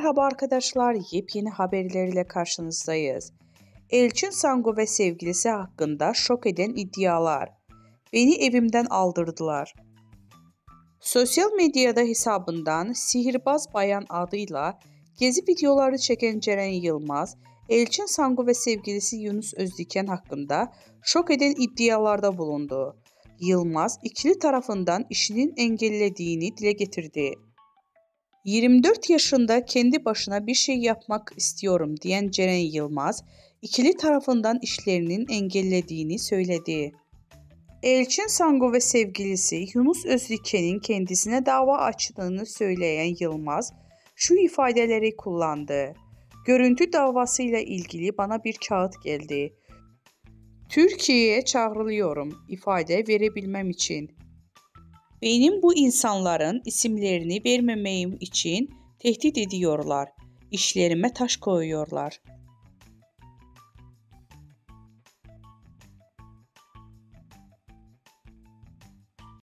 Merhaba arkadaşlar, yepyeni haberlerle karşınızdayız. Elçin Sangu ve sevgilisi hakkında şok eden iddialar. Beni evimden aldırdılar. Sosyal medyada hesabından Sihirbaz Bayan adıyla gezi videoları çeken Ceren Yılmaz, Elçin Sangu ve sevgilisi Yunus Özdiken hakkında şok eden iddialarda bulundu. Yılmaz, ikili tarafından işinin engellediğini dile getirdi. 24 yaşında kendi başına bir şey yapmak istiyorum diyen Ceren Yılmaz, ikili tarafından işlerinin engellediğini söyledi. Elçin Sangu ve sevgilisi Yunus Özdiken'in kendisine dava açtığını söyleyen Yılmaz, şu ifadeleri kullandı. Görüntü davasıyla ilgili bana bir kağıt geldi. Türkiye'ye çağrılıyorum ifade verebilmem için. Benim bu insanların isimlerini vermemeyim için tehdit ediyorlar. İşlerime taş koyuyorlar.